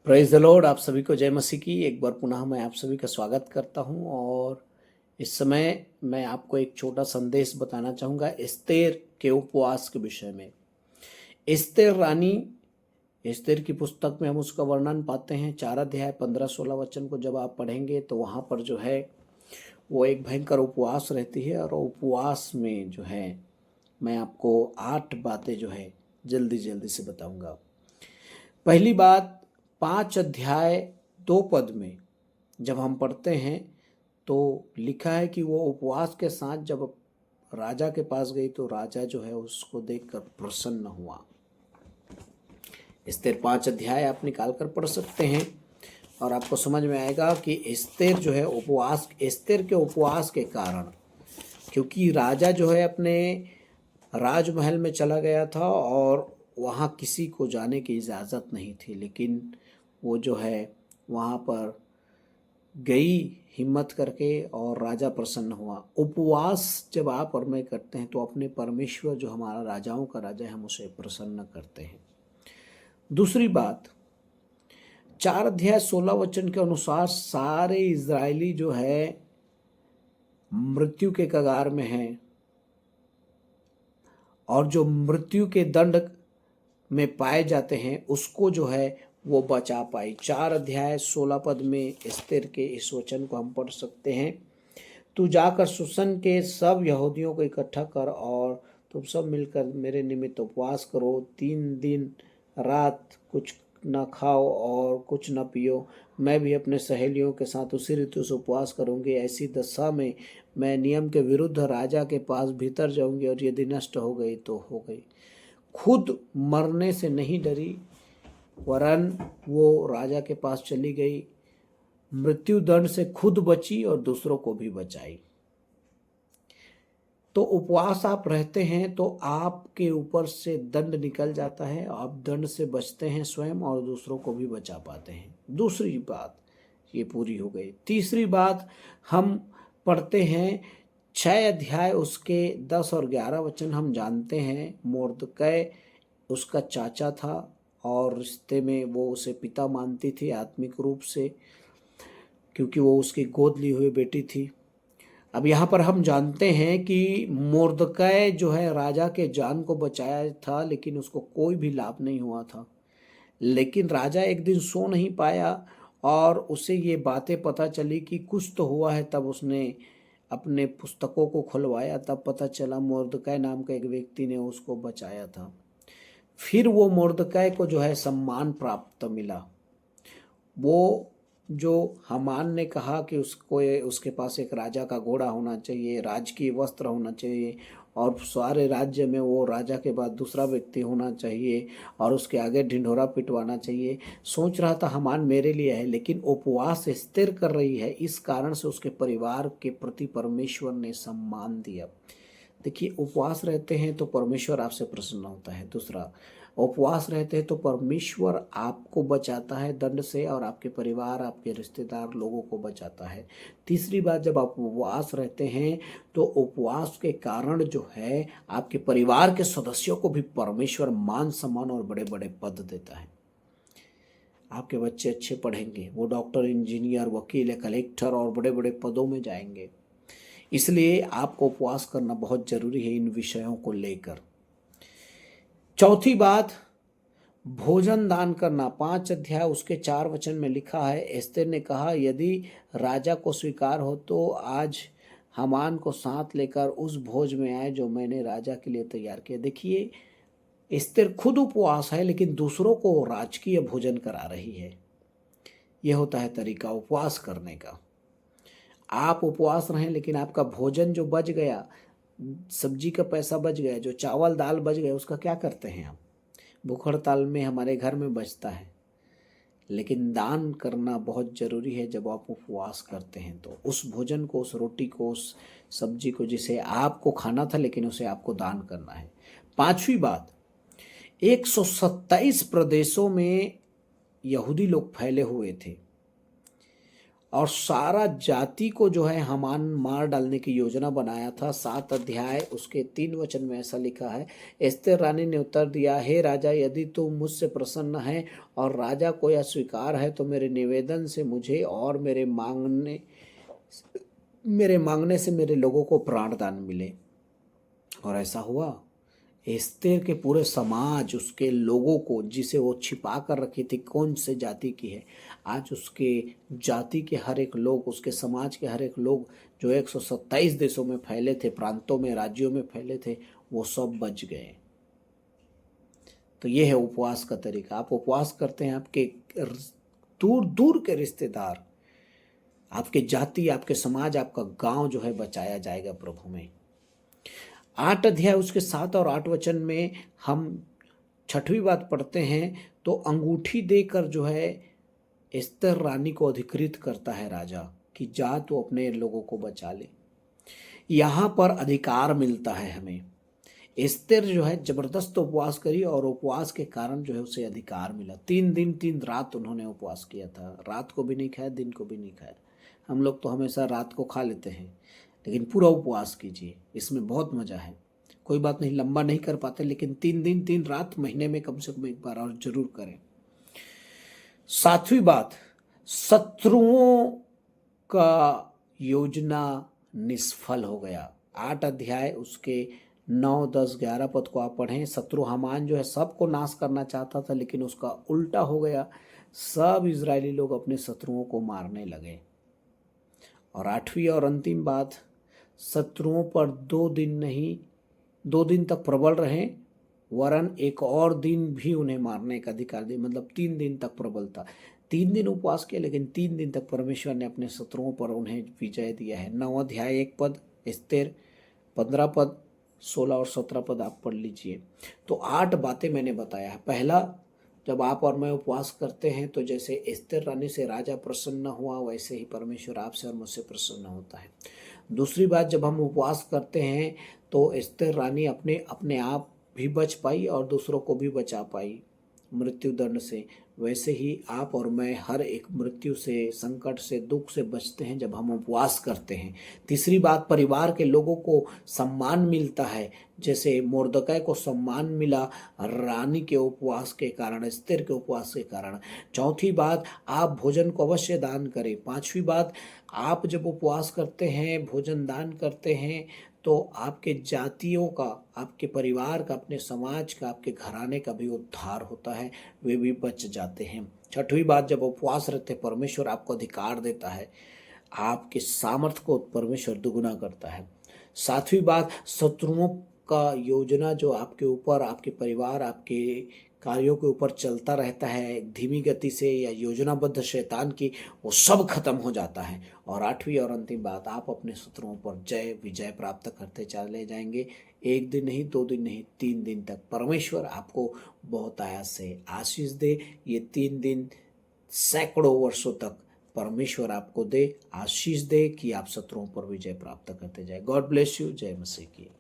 Praise the Lord. आप सभी को जय मसीह की। एक बार पुनः मैं आप सभी का स्वागत करता हूं और इस समय मैं आपको एक छोटा संदेश बताना चाहूँगा एस्तेर के उपवास के विषय में। एस्तेर रानी, एस्तेर की पुस्तक में हम उसका वर्णन पाते हैं। 4 अध्याय 15-16 वचन को जब आप पढ़ेंगे तो वहाँ पर जो है वो एक भयंकर उपवास रहती है और उपवास में जो है मैं आपको 8 बातें जो है जल्दी जल्दी से बताऊंगा। पहली बात, 5 अध्याय 2 पद में जब हम पढ़ते हैं तो लिखा है कि वो उपवास के साथ जब राजा के पास गई तो राजा जो है उसको देखकर प्रसन्न हुआ। एस्तेर 5 अध्याय आप निकाल कर पढ़ सकते हैं और आपको समझ में आएगा कि एस्तेर जो है उपवास, एस्तेर के उपवास के कारण, क्योंकि राजा जो है अपने राजमहल में चला गया था और वहाँ किसी को जाने की इजाज़त नहीं थी, लेकिन वो जो है वहाँ पर गई हिम्मत करके और राजा प्रसन्न हुआ। उपवास जब आप और मैं करते हैं तो अपने परमेश्वर जो हमारा राजाओं का राजा है हम उसे प्रसन्न करते हैं। दूसरी बात, 4 अध्याय 16 वचन के अनुसार सारे इजरायली जो है मृत्यु के कगार में हैं और जो मृत्यु के दंड में पाए जाते हैं उसको जो है वो बचा पाई। 4 अध्याय 16 पद में एस्तेर के इस वचन को हम पढ़ सकते हैं। तू जाकर सुसन के सब यहूदियों को इकट्ठा कर और तुम सब मिलकर मेरे निमित्त उपवास करो। 3 दिन रात कुछ न खाओ और कुछ न पियो। मैं भी अपने सहेलियों के साथ उसी ऋतु से उपवास करूंगी। ऐसी दशा में मैं नियम के विरुद्ध राजा के पास भीतर जाऊंगी और यदि नष्ट हो गई तो हो गई। खुद मरने से नहीं डरी, वरन वो राजा के पास चली गई, मृत्यु दंड से खुद बची और दूसरों को भी बचाई। तो उपवास आप रहते हैं तो आपके ऊपर से दंड निकल जाता है, आप दंड से बचते हैं स्वयं और दूसरों को भी बचा पाते हैं। दूसरी बात ये पूरी हो गई। तीसरी बात हम पढ़ते हैं 6 अध्याय उसके 10 और 11 वचन। हम जानते हैं मोर्दकै उसका चाचा था और रिश्ते में वो उसे पिता मानती थी आत्मिक रूप से, क्योंकि वो उसकी गोद ली हुई बेटी थी। अब यहाँ पर हम जानते हैं कि मोर्दकै जो है राजा के जान को बचाया था, लेकिन उसको कोई भी लाभ नहीं हुआ था। लेकिन राजा एक दिन सो नहीं पाया और उसे ये बातें पता चली कि कुछ तो हुआ है। तब उसने अपने पुस्तकों को खुलवाया, तब पता चला मोर्दकै नाम का एक व्यक्ति ने उसको बचाया था। फिर वो मोर्दकै को जो है सम्मान प्राप्त मिला। वो जो हामान ने कहा कि उसको उसके पास एक राजा का घोड़ा होना चाहिए, राजकीय वस्त्र होना चाहिए और सारे राज्य में वो राजा के बाद दूसरा व्यक्ति होना चाहिए और उसके आगे ढिंढोरा पिटवाना चाहिए। सोच रहा था हामान मेरे लिए है, लेकिन उपवास स्थिर कर रही है, इस कारण से उसके परिवार के प्रति परमेश्वर ने सम्मान दिया। देखिए, उपवास रहते हैं तो परमेश्वर आपसे प्रसन्न होता है। दूसरा, उपवास रहते हैं तो परमेश्वर आपको बचाता है दंड से और आपके परिवार, आपके रिश्तेदार लोगों को बचाता है। तीसरी बात, जब आप उपवास रहते हैं तो उपवास के कारण जो है आपके परिवार के सदस्यों को भी परमेश्वर मान सम्मान और बड़े बड़े पद देता है। आपके बच्चे अच्छे पढ़ेंगे, वो डॉक्टर, इंजीनियर, वकील, कलेक्टर और बड़े बड़े पदों में जाएंगे। इसलिए आपको उपवास करना बहुत जरूरी है इन विषयों को लेकर। चौथी बात, भोजन दान करना। 5 अध्याय उसके 4 वचन में लिखा है, एस्तेर ने कहा यदि राजा को स्वीकार हो तो आज हामान को साथ लेकर उस भोज में आए जो मैंने राजा के लिए तैयार किया। देखिए, एस्तेर खुद उपवास है लेकिन दूसरों को राजकीय भोजन करा रही है। यह होता है तरीका उपवास करने का। आप उपवास रहें लेकिन आपका भोजन जो बच गया, सब्जी का पैसा बच गया, जो चावल दाल बच गया, उसका क्या करते हैं आप? भूख हड़ताल में हमारे घर में बचता है, लेकिन दान करना बहुत ज़रूरी है। जब आप उपवास करते हैं तो उस भोजन को, उस रोटी को, उस सब्जी को जिसे आपको खाना था लेकिन उसे आपको दान करना है। पांचवी बात, 127 प्रदेशों में यहूदी लोग फैले हुए थे और सारा जाति को जो है हामान मार डालने की योजना बनाया था। 7 अध्याय उसके 3 वचन में ऐसा लिखा है, एस्तेर रानी ने उत्तर दिया, हे राजा, यदि तू मुझसे प्रसन्न है और राजा को यह स्वीकार है तो मेरे निवेदन से मुझे और मेरे मांगने से मेरे लोगों को प्राणदान मिले। और ऐसा हुआ। एस्तेर के पूरे समाज, उसके लोगों को, जिसे वो छिपा कर रखी थी कौन से जाति की है, आज उसके जाति के हर एक लोग, उसके समाज के हर एक लोग जो 127 देशों में फैले थे, प्रांतों में, राज्यों में फैले थे, वो सब बच गए। तो ये है उपवास का तरीका। आप उपवास करते हैं, आपके दूर दूर के रिश्तेदार, आपके जाति, आपके समाज, आपका गांव जो है बचाया जाएगा प्रभु में। 8 अध्याय उसके 7 और 8 वचन में हम 6वीं बात पढ़ते हैं, तो अंगूठी देकर जो है एस्तेर रानी को अधिकृत करता है राजा कि जा तो अपने लोगों को बचा ले। यहाँ पर अधिकार मिलता है हमें। एस्तेर जो है जबरदस्त उपवास करी और उपवास के कारण जो है उसे अधिकार मिला। 3 दिन 3 रात उन्होंने उपवास किया था, रात को भी नहीं खाया, दिन को भी नहीं खाया। हम लोग तो हमेशा रात को खा लेते हैं, लेकिन पूरा उपवास कीजिए, इसमें बहुत मजा है। कोई बात नहीं, लंबा नहीं कर पाते, लेकिन 3 दिन 3 रात महीने में कम से कम एक बार और जरूर करें। 7वीं बात, शत्रुओं का योजना निष्फल हो गया। 8 अध्याय उसके 9, 10, 11 पद को आप पढ़ें। शत्रु हामान जो है सबको नाश करना चाहता था, लेकिन उसका उल्टा हो गया। सब इजरायली लोग अपने शत्रुओं को मारने लगे। और 8वीं और अंतिम बात, शत्रुओं पर 2 दिन नहीं, 2 दिन तक प्रबल रहें, वरन एक और दिन भी उन्हें मारने का अधिकार दिया। मतलब 3 दिन तक प्रबल था। 3 दिन उपवास किया, लेकिन 3 दिन तक परमेश्वर ने अपने शत्रुओं पर उन्हें विजय दिया है। 9 अध्याय 1 पद, एस्तेर 15 पद, 16 और 17 पद आप पढ़ लीजिए। तो 8 बातें मैंने बताया है। पहला, जब आप और मैं उपवास करते हैं तो जैसे एस्तेर रानी से राजा प्रसन्न हुआ, वैसे ही परमेश्वर आपसे और मुझसे प्रसन्न होता है। दूसरी बात, जब हम उपवास करते हैं तो एस्तेर रानी अपने आप भी बच पाई और दूसरों को भी बचा पाई मृत्यु दंड से। वैसे ही आप और मैं हर एक मृत्यु से, संकट से, दुख से बचते हैं जब हम उपवास करते हैं। तीसरी बात, परिवार के लोगों को सम्मान मिलता है, जैसे मोर्दकै को सम्मान मिला रानी के उपवास के कारण, एस्तेर के उपवास के कारण। चौथी बात, आप भोजन को अवश्य दान करें। 5वीं बात, आप जब उपवास करते हैं, भोजन दान करते हैं, तो आपके जातियों का, आपके परिवार का, अपने समाज का, आपके घराने का भी उद्धार होता है, वे भी बच जाते हैं। 6वीं बात, जब उपवास रहते परमेश्वर आपको अधिकार देता है, आपके सामर्थ्य को परमेश्वर दुगुना करता है। 7वीं बात, शत्रुओं का योजना जो आपके ऊपर, आपके परिवार, आपके कार्यों के ऊपर चलता रहता है धीमी गति से या योजनाबद्ध शैतान की, वो सब खत्म हो जाता है। और 8वीं और अंतिम बात, आप अपने शत्रुओं पर जय विजय प्राप्त करते चले जाएंगे। 1 दिन नहीं, 2 दिन नहीं, 3 दिन तक परमेश्वर आपको बहुत आयास से आशीष दे। ये 3 दिन सैकड़ों वर्षों तक परमेश्वर आपको दे, आशीष दे कि आप शत्रुओं पर विजय प्राप्त करते जाए। God bless you. जय मसीह की।